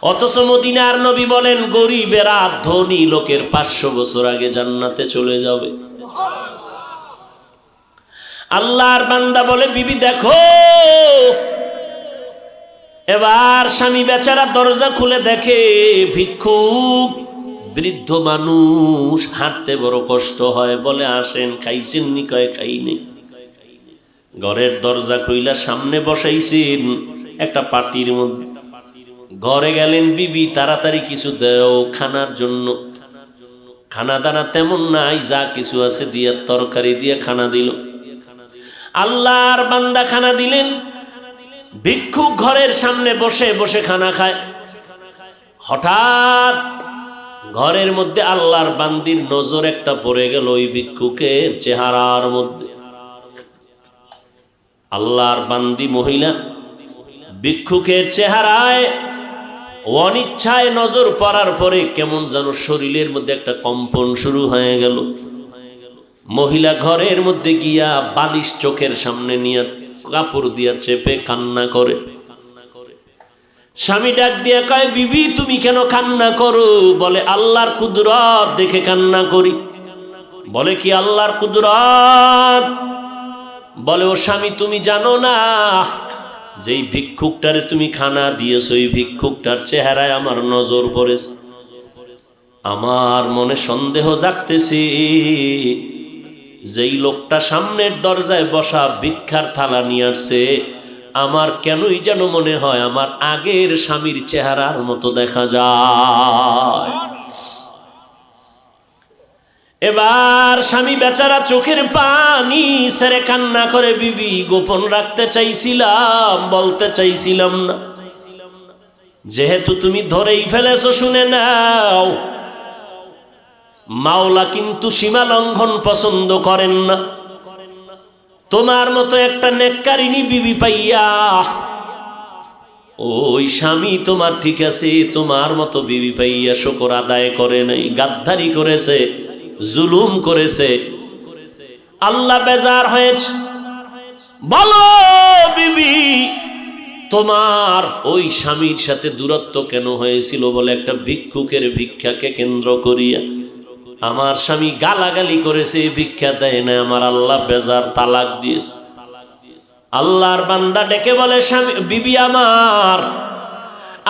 অথচ মদিনার নবী বলেন গরিবেরা ধনী লোকের 500 বছর আগে জান্নাতে চলে যাবে। আল্লাহর বান্দা বলে বিবি দেখো, এবার স্বামী বেচারা দরজা খুলে দেখে ভিক্ষুক বৃদ্ধ মানুষ, হাঁটতে বড় কষ্ট হয়। বলে আসেন, খাইছেন নি? কয় খাইনি। ঘরের দরজা খুইলা সামনে বসাইছেন একটা পাটির মধ্যে। ঘরে গেলেন, বিবি তাড়াতাড়ি কিছু দাও খানার জন্য। খানা দানা তেমন নাই, যা কিছু আছে দিয়ে তরকারি দিয়ে খানা দিল। আল্লাহর বান্দা খানা দিলেন। ভিক্ষুক ঘরের সামনে বসে বসে খানা খায়। হঠাৎ ঘরের মধ্যে আল্লাহর বান্দির নজর একটা পড়ে গেল ওই ভিক্ষুকের চেহারার মধ্যে। আল্লাহর বান্দি মহিলা ভিক্ষুকের চেহারায় অনিচ্ছায় নজর পড়ার পরে কেমন যেন শরীরের মধ্যে একটা কম্পন শুরু হয়ে গেল। মহিলা ঘরের মধ্যে গিয়া বালিশ চোখের সামনে নিয়ে কাপড় দিয়া চেপে কান্না করে। স্বামী ডাক দিয়া কয় বিবি তুমি কেন কান্না করো? বলে আল্লাহর কুদরত দেখে কান্না করি। বলে কি আল্লাহর কুদরত? বলে ও স্বামী তুমি জানো না যেই ভিক্ষুকটারে তুমি খানা দিয়েছো ওই ভিক্ষুকটার চেহারায় আমার নজর পড়েছে। আমার মনে সন্দেহ জাগতেছে যেই লোকটা সামনের দরজায় বসা ভিক্ষার থালা নিয়ে আসছে আমার কেনই যেন মনে হয় আমার আগের স্বামীর চেহারার মতো দেখা যায়। এবার স্বামী বেচারা চোখের পানি ছেড়ে কান্না করে বিবি গোপন রাখতে চাইছিলাম, বলতে চাইছিলাম না, যেহেতু তুমি ধরেই ফেলেছো শুনে নাও, মাওলা কিন্তু সীমা লঙ্ঘন পছন্দ করেন না। তোমার মতো একটা নেককারিনী বিবি পাইয়া ওই স্বামী তোমার ঠিক আছে, তোমার মতো বিবি পাইয়া শুকর আদায় করে নাই, গাদ্দারি করেছে, জুলুম করেছে। আল্লাহ বেজার হয়েছে। বলো বিবি তোমার ওই স্বামীর সাথে দূরত্ব কেন হয়েছিল? বলে একটা ভিক্ষুকের ভিক্ষাকে কেন্দ্র করিয়া আমার স্বামী গালাগালি করেছে, ভিক্ষা দেয় না, আমার আল্লাহ বেজার, তালাক দিয়েছে। আল্লাহর বান্দা ডেকে বলে স্বামী বিবি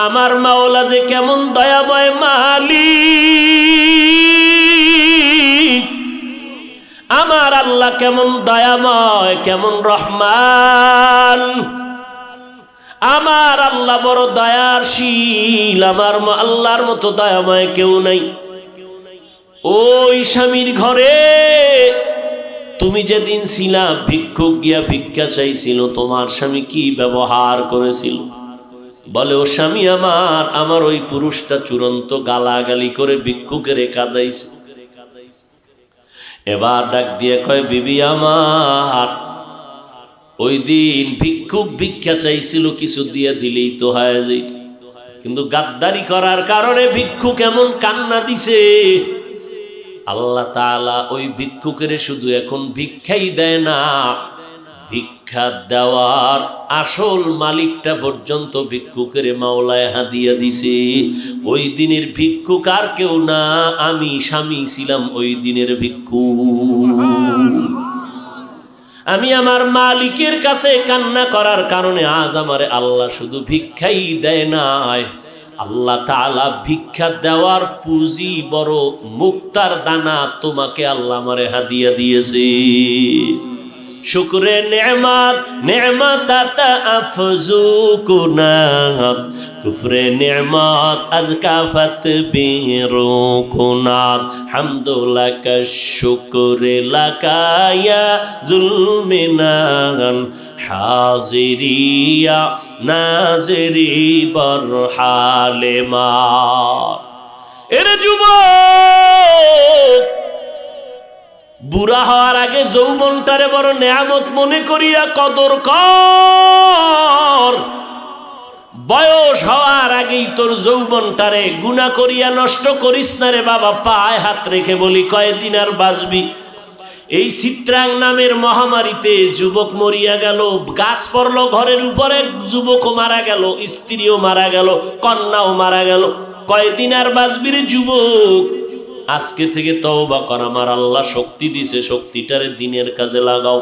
আমার মাওলা যে কেমন দয়াময় মালিক, আমার আল্লাহ কেমন দয়াময়, কেমন রহমান, আমার আল্লাহ বড় দয়াশীল, আমার আল্লাহর মতো দয়াময় কেউ নাই। ওই স্বামীর ঘরে তুমি যেদিন ছিলা ভিক্ষুক গিয়া ভিক্ষা চাইছিল তোমার স্বামী কি ব্যবহার করেছিল? বলে ও স্বামী আমার ওই পুরুষটা চূড়ান্ত গালাগালি করে ভিক্ষুকের কাঁদাইছে। এবার ডাক দিয়ে কয় বিবি ওই দিন ভিক্ষুক ভিক্ষা চাইছিল, কিছু দিয়ে দিলেই তো হয়ে যেত, কিন্তু গাদ্দারি করার কারণে ভিক্ষুক এমন কান্না দিছে। আল্লাহ তাআলা ওই ভিক্ষুকের শুধু এখন ভিক্ষাই দেয় না, ভিক্ষা দেওয়ার আসল মালিকটা পর্যন্ত ভিক্ষুকের মাওলায় হাদিয়া দিছে। ওই দিনের ভিক্ষুক আর কেউ না, আমি স্বামী ছিলাম ওই দিনের ভিক্ষুক। আমি আমার মালিকের কাছে কান্না করার কারণে আজ আমারে আল্লাহ শুধু ভিক্ষাই দেয় নাই, আল্লাহ তাআলা ভিক্ষা দেওয়ার পুঁজি বড় মুক্তার দানা তোমাকে আল্লাহ আমারে হাদিয়া দিয়েছে। শুকরে নেমাত নেমাত আফজু কুনাত, কুফরে নেমাত আজকাফত বিরু কুনাত, হামদুলাকা শুকরে লাকায়া জুলমিনান, হাজিরিয়া নাজরি বরহালে মা। এরে যুবক, বুড়া হওয়ার আগে যৌবনটারে বড় নেয়ামত মনে করিয়া কদর কর। বয়স হওয়ার আগেই তোর যৌবনটারে গুনাহ করিয়া নষ্ট করিস না রে বাবা। পায়ে হাত রেখে বলি কয়দিন আর বাঁচবি? এই চিত্রাং নামের মহামারীতে যুবক মরিয়া গেল, গাছ পড়লো ঘরের উপরে, যুবকও মারা গেল, স্ত্রীও মারা গেল, কন্যাও মারা গেল। কয়দিন আর বাঁচবি রে যুবক? আজকে থেকে তওবা কর, আমার আল্লাহ শক্তি দিছে, শক্তিটারে দিনের কাজে লাগাও।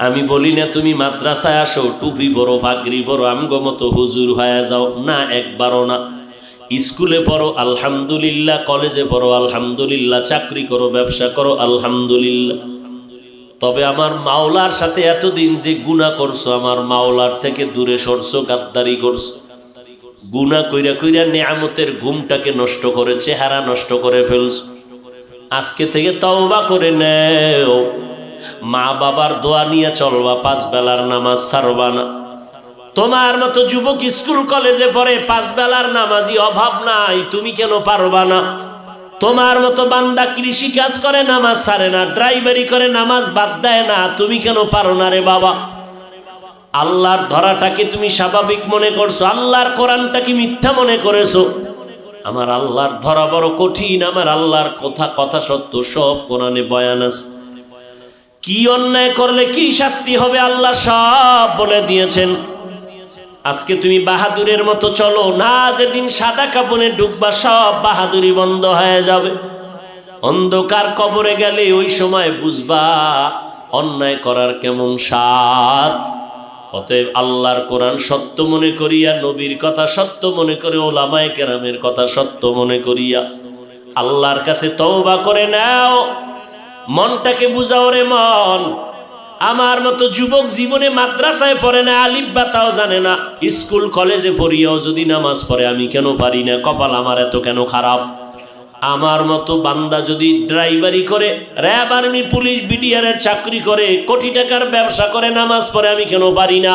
আমি বলি না তুমি মাদ্রাসায় আসো, টুপি পরো, পাগড়ি পরো, আমগো মতো হুজুর হয়ে যাও, না, একবারও না। স্কুলে পড়ো আলহামদুলিল্লাহ, কলেজে পড়ো আলহামদুলিল্লাহ, চাকরি করো, ব্যবসা করো আলহামদুলিল্লাহ। তবে আমার মাওলার সাথে এতদিন যে গুনাহ করছো, আমার মাওলার থেকে দূরে সরছো, গাদ্দারি করছো, গুনাহ কইরা কইরা নেয়ামতের ঘুমটাকে নষ্ট করে, চেহারা নষ্ট করে ফেলছো। আজকে থেকে তওবা করে নেও, মা বাবার দোয়া নিয়ে চলবা, 5 বেলার নামাজ ছাড়বা না। তোমার মতো যুবক স্কুল কলেজে পড়ে, 5 বেলার নামাজি অভাব নাই, তুমি কেন পারবা না? তোমার মতো বান্দা কৃষি কাজ করে, নামাজ ছাড়ে না, ড্রাইভারি করে, নামাজ বাদ দেয় না, তুমি কেন পারো না রে বাবা? আল্লাহর ধরাটাকে তুমি স্বাভাবিক মনে করছো, আল্লাহর কোরআনটাকে মিথ্যা মনে করেছো। আমার আল্লাহর ধরা বড় কঠিন, আমার আল্লাহর কথা সত্য, সব কোরআনে বয়ান আছে। কি অন্যায় করলে কি শাস্তি হবে আল্লাহ সব বলে দিয়েছেন। আজকে তুমি বাহাদুরের মতো চলো না, যেদিন সাদা কাপড়ে ডুববা সব বাহাদুরি বন্ধ হয়ে যাবে। অন্ধকার কবরে গেলে ওই সময় বুঝবা অন্যায় করার কেমন স্বাদ। অতএব আল্লাহর কোরআন সত্য মনে করিয়া, নবীর কথা সত্য মনে করে, ওলামায়ে কেরামের কথা সত্য মনে করিয়া আল্লাহর কাছে তওবা করে নাও। মনটাকে বুঝাও রে মন। আমার মতো যুবক জীবনে মাদ্রাসায় পড়ে না, আলিফ বা তাও জানে না, স্কুল কলেজে পড়িয়াও যদি নামাজ পড়ে, আমি কেন পারি না? কপাল আমার এত কেন খারাপ? আমার মতো বান্দা যদি ড্রাইভারি করে, র্যাব, আর্মি, পুলিশ, বিডিআরের চাকরি করে, কোটি টাকার ব্যবসা করে, নামাজ পড়ে, আমি কেন পারি না?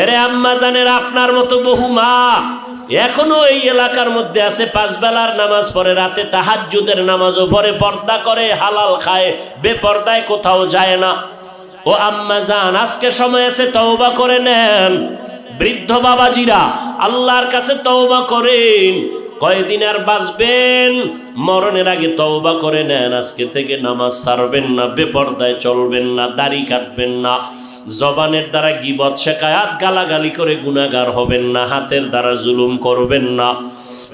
এরে আম্মা জানের, আপনার মতো বহু মা এখনো এই এলাকার মধ্যে আছে, 5 বেলার নামাজ পড়ে, রাতে তাহাজ্জুদের নামাজও পড়ে, পর্দা করে, হালাল খায়, বেপর্দায় কোথাও যায় না। ও আম্মা জান, আজকে সময় আছে, তওবা করে নেন। বৃদ্ধ বাবাজিরা, আল্লাহর কাছে তওবা করেন। কয়দিন আর বাঁচবেন? মরণের আগে তওবা করে নেন। আজকে থেকে নামাজ ছাড়বেন না, বেপর্দায় চলবেন না, দাড়ি কাটবেন না, জবানের দ্বারা গীবত শেখায়াত গালাগালি করে গুনাহগার হবেন না, হাতের দ্বারা জুলুম করবেন না,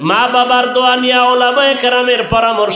মা বাবার দোয়া নিয়ে, ওলামায়ে কেরামের পরামর্শ